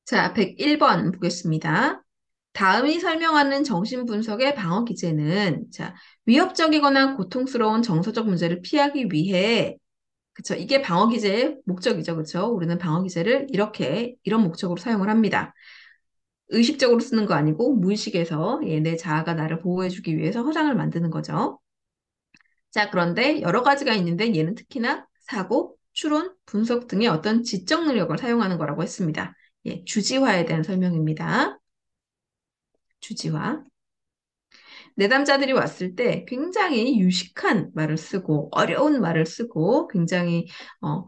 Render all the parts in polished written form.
자, 101번 보겠습니다. 다음이 설명하는 정신분석의 방어 기제는, 자, 위협적이거나 고통스러운 정서적 문제를 피하기 위해, 그쵸, 이게 방어 기제의 목적이죠, 그쵸? 우리는 방어 기제를 이런 목적으로 사용을 합니다. 의식적으로 쓰는 거 아니고, 무의식에서, 내 자아가 나를 보호해주기 위해서 허상을 만드는 거죠. 자, 그런데 여러 가지가 있는데, 얘는 특히나 사고, 추론, 분석 등의 어떤 지적 능력을 사용하는 거라고 했습니다. 주지화에 대한 설명입니다. 주지화. 내담자들이 왔을 때 굉장히 유식한 말을 쓰고 어려운 말을 쓰고 굉장히 어,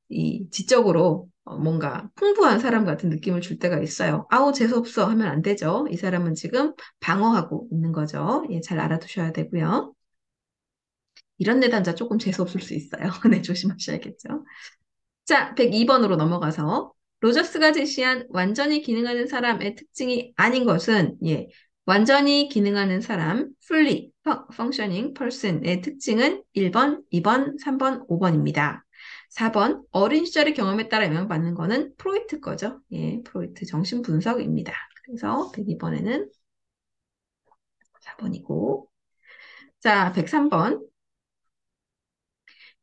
이 지적으로 뭔가 풍부한 사람 같은 느낌을 줄 때가 있어요. 아우 재수없어 하면 안 되죠. 이 사람은 지금 방어하고 있는 거죠. 잘 알아두셔야 되고요. 이런 내담자 조금 재수없을 수 있어요. 네, 조심하셔야겠죠. 자, 102번으로 넘어가서 로저스가 제시한 완전히 기능하는 사람의 특징이 아닌 것은 완전히 기능하는 사람, fully functioning person의 특징은 1번, 2번, 3번, 5번입니다. 4번, 어린 시절의 경험에 따라 영향받는 거는 프로이트 거죠. 프로이트 정신분석입니다. 그래서 102번에는 4번이고. 자, 103번.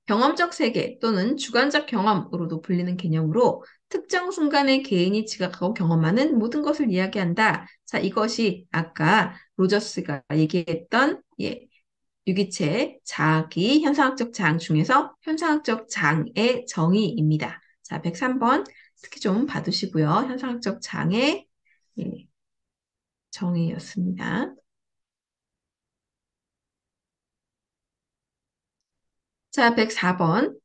경험적 세계 또는 주관적 경험으로도 불리는 개념으로 특정 순간에 개인이 지각하고 경험하는 모든 것을 이야기한다. 자, 이것이 아까 로저스가 얘기했던 유기체 자기 현상학적 장 중에서 현상학적 장의 정의입니다. 자, 103번 특히 좀 봐두시고요. 현상학적 장의 예, 정의였습니다. 자, 104번.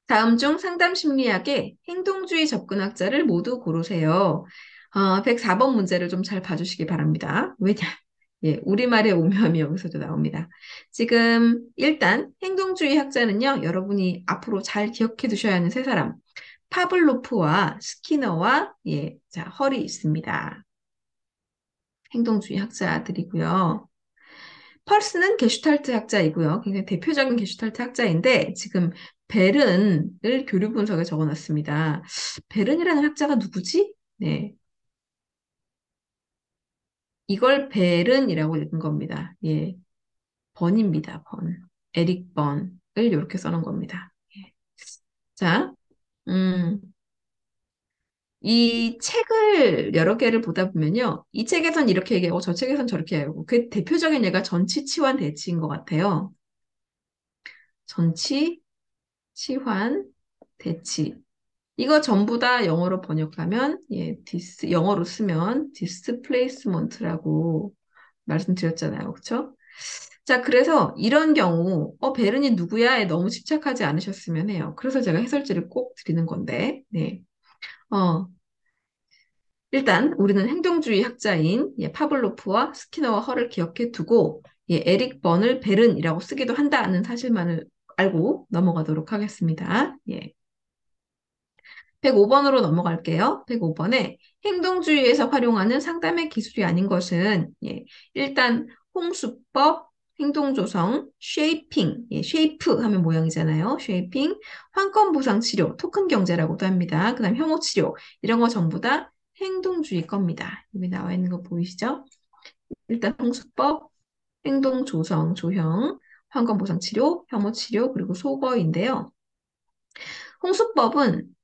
다음 중 상담 심리학의 행동주의 접근학자를 모두 고르세요. 104번 문제를 좀 잘 봐주시기 바랍니다. 왜냐? 우리말의 오묘함이 여기서도 나옵니다. 지금 일단 행동주의 학자는요, 여러분이 앞으로 잘 기억해 두셔야 하는 세 사람. 파블로프와 스키너와 자, 헐이 있습니다. 행동주의 학자들이고요. 펄스는 게슈탈트 학자이고요. 굉장히 대표적인 게슈탈트 학자인데 지금 베른을 교류 분석에 적어놨습니다. 베른이라는 학자가 누구지? 네, 이걸 베른이라고 읽은 겁니다. 번입니다. 번. 에릭 번을 이렇게 써놓은 겁니다. 자, 음, 이 책을 여러 개를 보다 보면요. 이 책에선 이렇게 얘기하고 저 책에선 저렇게 얘기하고 그 대표적인 예가 전치, 치환, 대치인 것 같아요. 전치, 치환, 대치. 이거 전부 다 영어로 번역하면, 영어로 쓰면 디스플레이스먼트라고 말씀드렸잖아요. 그쵸? 자, 그래서 이런 경우, 베른이 누구야에 너무 집착하지 않으셨으면 해요. 그래서 제가 해설지를 꼭 드리는 건데, 네. 어, 일단 우리는 행동주의 학자인 파블로프와 스키너와 허를 기억해 두고, 에릭 번을 베른이라고 쓰기도 한다는 사실만을 알고 넘어가도록 하겠습니다. 105번으로 넘어갈게요. 105번에 행동주의에서 활용하는 상담의 기술이 아닌 것은 일단 홍수법, 행동조성, 쉐이핑, 쉐이프 하면 모양이잖아요. 쉐이핑, 환권보상치료, 토큰 경제라고도 합니다. 그 다음 혐오치료 이런 거 전부 다 행동주의 겁니다. 여기 나와 있는 거 보이시죠? 일단 홍수법, 행동조성, 조형, 환권보상치료, 혐오치료 그리고 소거인데요. 홍수법은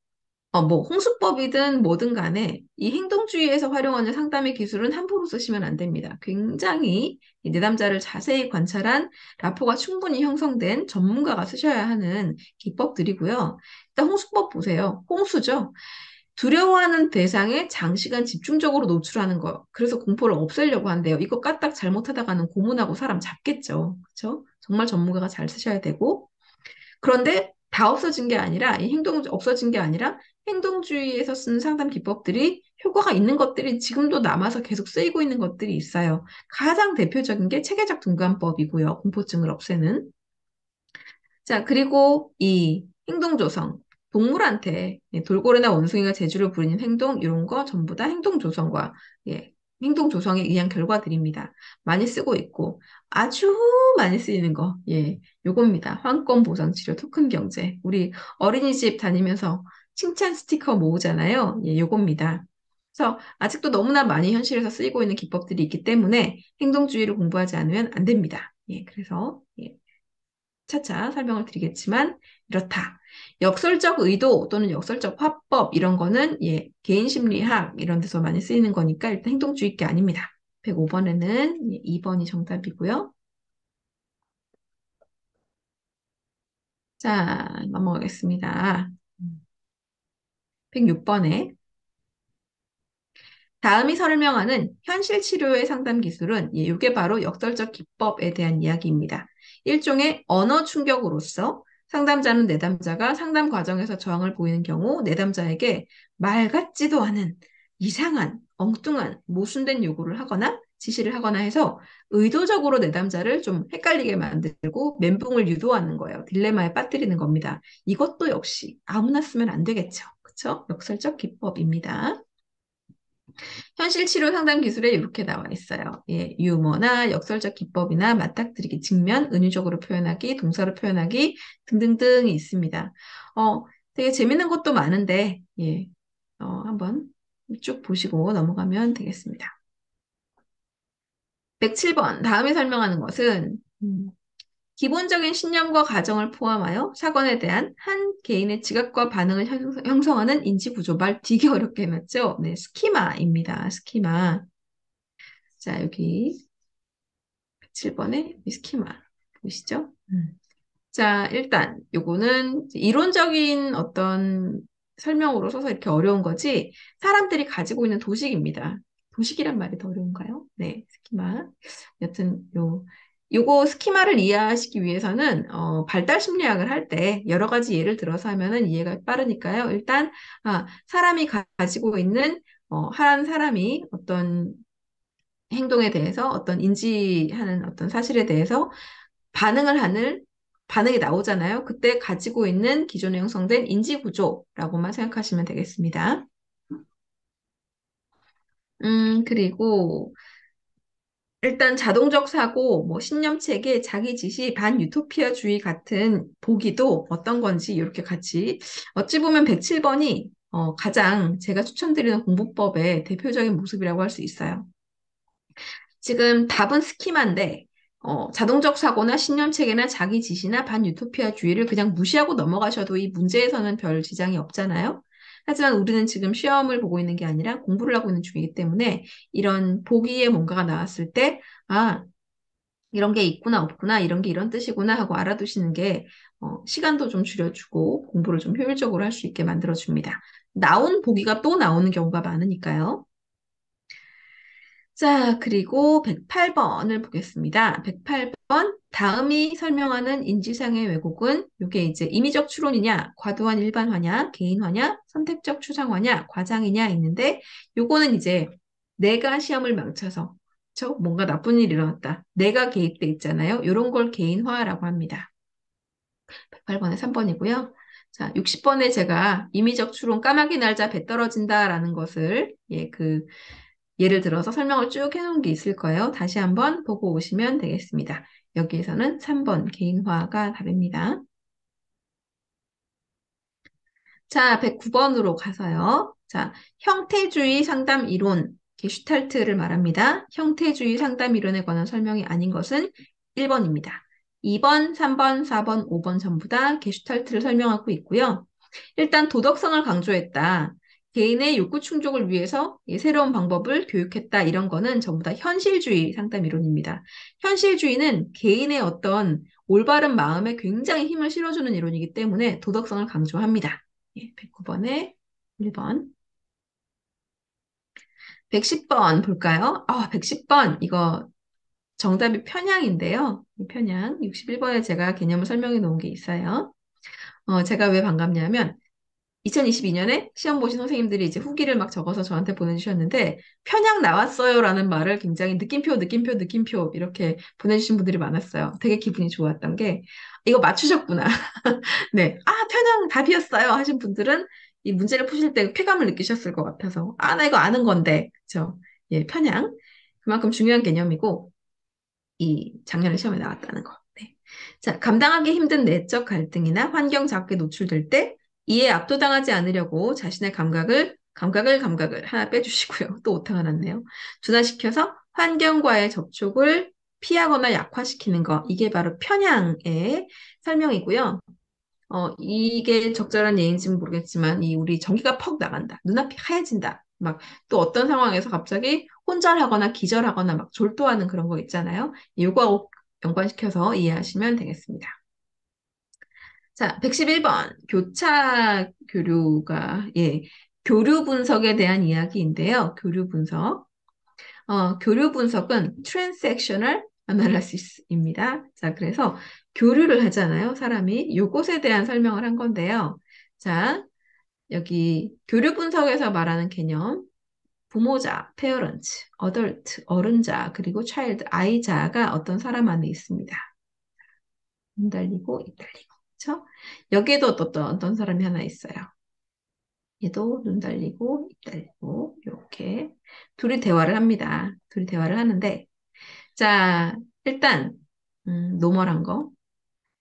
홍수법이든 뭐든 간에 이 행동주의에서 활용하는 상담의 기술은 함부로 쓰시면 안 됩니다. 굉장히 이 내담자를 자세히 관찰한 라포가 충분히 형성된 전문가가 쓰셔야 하는 기법들이고요. 일단 홍수법 보세요. 홍수죠. 두려워하는 대상에 장시간 집중적으로 노출하는 거. 그래서 공포를 없애려고 한대요. 이거 까딱 잘못하다가는 고문하고 사람 잡겠죠. 그렇죠? 정말 전문가가 잘 쓰셔야 되고. 그런데 다 없어진 게 아니라, 이 행동 없어진 게 아니라 행동주의에서 쓰는 상담 기법들이 효과가 있는 것들이 지금도 남아서 계속 쓰이고 있는 것들이 있어요. 가장 대표적인 게 체계적 둔감법이고요. 공포증을 없애는. 자, 그리고 이 행동조성. 동물한테 돌고래나 원숭이가 재주를 부리는 행동, 이런 거 전부 다 행동조성과, 행동조성에 의한 결과들입니다. 많이 쓰고 있고, 아주 많이 쓰이는 거, 요겁니다. 환권보상치료, 토큰경제. 우리 어린이집 다니면서 칭찬 스티커 모으잖아요. 요겁니다. 그래서 아직도 너무나 많이 현실에서 쓰이고 있는 기법들이 있기 때문에 행동주의를 공부하지 않으면 안 됩니다. 예, 그래서 예, 차차 설명을 드리겠지만 이렇다. 역설적 의도 또는 역설적 화법 이런 거는 예, 개인 심리학 이런 데서 많이 쓰이는 거니까 일단 행동주의 게 아닙니다. 105번에는 2번이 정답이고요. 자, 넘어가겠습니다. 106번에 다음이 설명하는 현실 치료의 상담 기술은 예, 이게 바로 역설적 기법에 대한 이야기입니다. 일종의 언어 충격으로서 상담자는 내담자가 상담 과정에서 저항을 보이는 경우 내담자에게 말 같지도 않은 이상한, 엉뚱한, 모순된 요구를 하거나 지시를 하거나 해서 의도적으로 내담자를 좀 헷갈리게 만들고 멘붕을 유도하는 거예요. 딜레마에 빠뜨리는 겁니다. 이것도 역시 아무나 쓰면 안 되겠죠. 그렇죠? 역설적 기법입니다. 현실 치료 상담 기술에 이렇게 나와 있어요. 예, 유머나 역설적 기법이나 맞닥뜨리기, 직면, 은유적으로 표현하기, 동사로 표현하기 등등등이 있습니다. 되게 재밌는 것도 많은데, 예, 한번 쭉 보시고 넘어가면 되겠습니다. 107번, 다음에 설명하는 것은, 기본적인 신념과 가정을 포함하여 사건에 대한 한 개인의 지각과 반응을 형성하는 인지 구조. 말 되게 어렵게 해놨죠? 네, 스키마입니다. 스키마. 자, 여기 7번에 스키마 보이시죠? 자, 일단 요거는 이론적인 어떤 설명으로 써서 이렇게 어려운 거지 사람들이 가지고 있는 도식입니다. 도식이란 말이 더 어려운가요? 네, 스키마. 여튼 요거 스키마를 이해하시기 위해서는 발달 심리학을 할 때 여러 가지 예를 들어서 하면은 이해가 빠르니까요. 일단 사람이 가지고 있는 한 사람이 어떤 행동에 대해서 어떤 인지하는 어떤 사실에 대해서 반응을 하는 반응이 나오잖아요. 그때 가지고 있는 기존에 형성된 인지 구조라고만 생각하시면 되겠습니다. 그리고 일단 자동적 사고, 뭐 신념 체계, 자기 지시, 반유토피아주의 같은 보기도 어떤 건지 이렇게 같이 어찌 보면 107번이 가장 제가 추천드리는 공부법의 대표적인 모습이라고 할 수 있어요. 지금 답은 스키마인데, 자동적 사고나 신념 체계나 자기 지시나 반유토피아주의를 그냥 무시하고 넘어가셔도 이 문제에서는 별 지장이 없잖아요. 하지만 우리는 지금 시험을 보고 있는 게 아니라 공부를 하고 있는 중이기 때문에 이런 보기에 뭔가가 나왔을 때, 아, 이런 게 있구나, 없구나, 이런 게 이런 뜻이구나 하고 알아두시는 게 시간도 좀 줄여주고 공부를 좀 효율적으로 할 수 있게 만들어줍니다. 나온 보기가 또 나오는 경우가 많으니까요. 자, 그리고 108번을 보겠습니다. 108번, 다음이 설명하는 인지상의 왜곡은 이게 이제 임의적 추론이냐, 과도한 일반화냐, 개인화냐, 선택적 추상화냐, 과장이냐 있는데 요거는 이제 내가 시험을 망쳐서 뭔가 나쁜 일이 일어났다. 내가 개입돼 있잖아요. 이런 걸 개인화라고 합니다. 108번에 3번이고요. 자, 60번에 제가 임의적 추론 까마귀 날자 배 떨어진다라는 것을 예를 들어서 설명을 쭉 해놓은 게 있을 거예요. 다시 한번 보고 오시면 되겠습니다. 여기에서는 3번 개인화가 답입니다. 자, 109번으로 가서요. 자, 형태주의 상담 이론, 게슈탈트를 말합니다. 형태주의 상담 이론에 관한 설명이 아닌 것은 1번입니다. 2번, 3번, 4번, 5번 전부 다 게슈탈트를 설명하고 있고요. 일단 도덕성을 강조했다. 개인의 욕구 충족을 위해서 새로운 방법을 교육했다. 이런 거는 전부 다 현실주의 상담 이론입니다. 현실주의는 개인의 어떤 올바른 마음에 굉장히 힘을 실어주는 이론이기 때문에 도덕성을 강조합니다. 109번에 1번. 110번 볼까요? 110번 이거 정답이 편향인데요. 이 편향 61번에 제가 개념을 설명해 놓은 게 있어요. 제가 왜 반갑냐면 2022년에 시험 보신 선생님들이 이제 후기를 막 적어서 저한테 보내주셨는데 편향 나왔어요라는 말을 굉장히 느낌표 이렇게 보내주신 분들이 많았어요. 되게 기분이 좋았던 게 이거 맞추셨구나. 네, 편향 답이었어요 하신 분들은 이 문제를 푸실 때 쾌감을 느끼셨을 것 같아서 나 이거 아는 건데 그렇죠? 예, 편향 그만큼 중요한 개념이고 이 작년에 시험에 나왔다는 거. 네. 자, 감당하기 힘든 내적 갈등이나 환경 자극에 노출될 때 이에 압도당하지 않으려고 자신의 감각을 감각을 하나 빼주시고요. 또 오타가 났네요. 둔화시켜서 환경과의 접촉을 피하거나 약화시키는 거. 이게 바로 편향의 설명이고요. 이게 적절한 예인지는 모르겠지만, 우리 전기가 퍽 나간다. 눈앞이 하얘진다. 막, 또 어떤 상황에서 갑자기 혼절하거나 기절하거나 막 졸도하는 그런 거 있잖아요. 요거하고 연관시켜서 이해하시면 되겠습니다. 자, 111번. 교차 교류가, 교류 분석에 대한 이야기인데요. 교류 분석. 교류 분석은 transactional analysis입니다. 자, 그래서 교류를 하잖아요. 사람이. 요것에 대한 설명을 한 건데요. 자, 여기 교류 분석에서 말하는 개념, 부모자, parent, adult, 어른자, 그리고 child, 아이자가 어떤 사람 안에 있습니다. 입 달리고, 입 달리고. 그쵸? 여기에도 어떤 사람이 하나 있어요. 얘도 눈 달리고, 입 달리고, 이렇게. 둘이 대화를 합니다. 둘이 대화를 하는데, 자, 일단, 노멀한 거.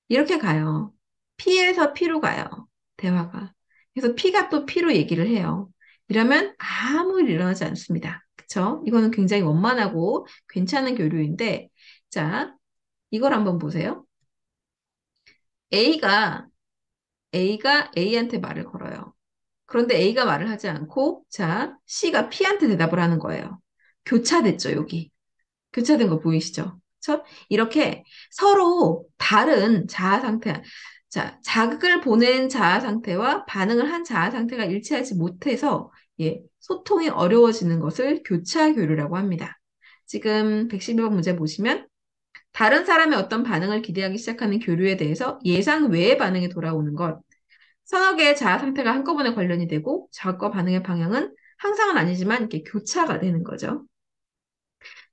이렇게 가요. P에서 P로 가요. 대화가. 그래서 P가 또 P로 얘기를 해요. 이러면 아무 일 일어나지 않습니다. 그쵸? 이거는 굉장히 원만하고 괜찮은 교류인데, 자, 이걸 한번 보세요. A가, A가 A한테 말을 걸어요. 그런데 A가 말을 하지 않고, 자, C가 P한테 대답을 하는 거예요. 교차됐죠, 여기. 교차된 거 보이시죠? 그쵸? 이렇게 서로 다른 자아 상태, 자, 자극을 보낸 자아 상태와 반응을 한 자아 상태가 일치하지 못해서, 소통이 어려워지는 것을 교차 교류라고 합니다. 지금 112번 문제 보시면, 다른 사람의 어떤 반응을 기대하기 시작하는 교류에 대해서 예상 외의 반응이 돌아오는 것, 서너 개의 자아 상태가 한꺼번에 관련이 되고, 자극과 반응의 방향은 항상은 아니지만 이렇게 교차가 되는 거죠.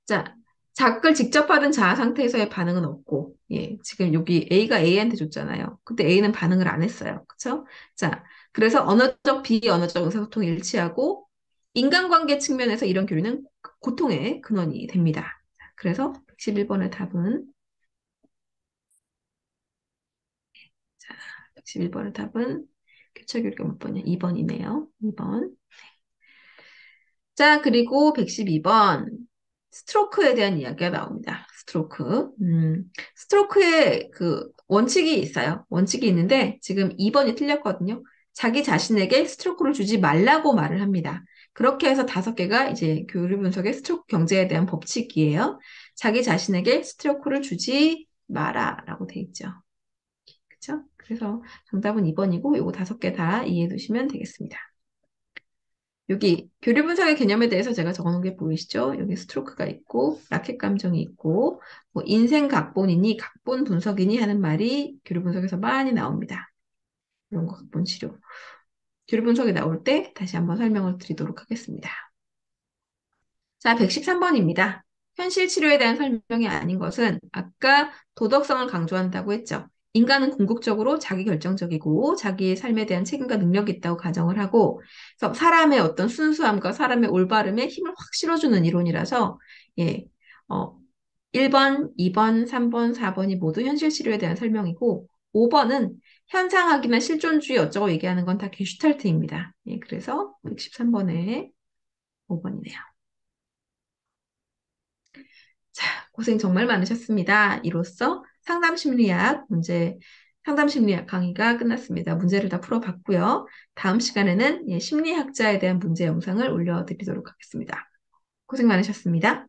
자, 자극을 직접 받은 자아 상태에서의 반응은 없고, 지금 여기 A가 A한테 줬잖아요. 근데 A는 반응을 안 했어요. 그쵸? 자, 그래서 언어적, 비언어적 의사소통이 일치하고, 인간관계 측면에서 이런 교류는 고통의 근원이 됩니다. 그래서 111번의 답은, 자, 111번의 답은, 교차교류가 몇 번이야? 2번이네요. 2번. 자, 그리고 112번. 스트로크에 대한 이야기가 나옵니다. 스트로크. 스트로크에 그 원칙이 있어요. 원칙이 있는데 지금 2번이 틀렸거든요. 자기 자신에게 스트로크를 주지 말라고 말을 합니다. 그렇게 해서 5개가 이제 교류 분석의 스트로크 경제에 대한 법칙이에요. 자기 자신에게 스트로크를 주지 마라라고 돼 있죠. 그렇죠? 그래서 정답은 2번이고 요거 5개 다 이해해 두시면 되겠습니다. 여기 교류 분석의 개념에 대해서 제가 적어놓은 게 보이시죠? 여기 스트로크가 있고 라켓 감정이 있고 뭐 인생 각본이니 각본 분석이니 하는 말이 교류 분석에서 많이 나옵니다. 이런 거 각본 치료. 교류 분석이 나올 때 다시 한번 설명을 드리도록 하겠습니다. 자, 113번입니다. 현실 치료에 대한 설명이 아닌 것은 아까 도덕성을 강조한다고 했죠. 인간은 궁극적으로 자기 결정적이고 자기의 삶에 대한 책임과 능력이 있다고 가정을 하고 그래서 사람의 어떤 순수함과 사람의 올바름에 힘을 확 실어주는 이론이라서 예, 어, 1번, 2번, 3번, 4번이 모두 현실 치료에 대한 설명이고 5번은 현상학이나 실존주의 어쩌고 얘기하는 건 다 게슈탈트입니다. 그래서 113번에 5번이네요. 자, 고생 정말 많으셨습니다. 이로써 상담 심리학 강의가 끝났습니다. 문제를 다 풀어봤고요. 다음 시간에는 심리학자에 대한 문제 영상을 올려드리도록 하겠습니다. 고생 많으셨습니다.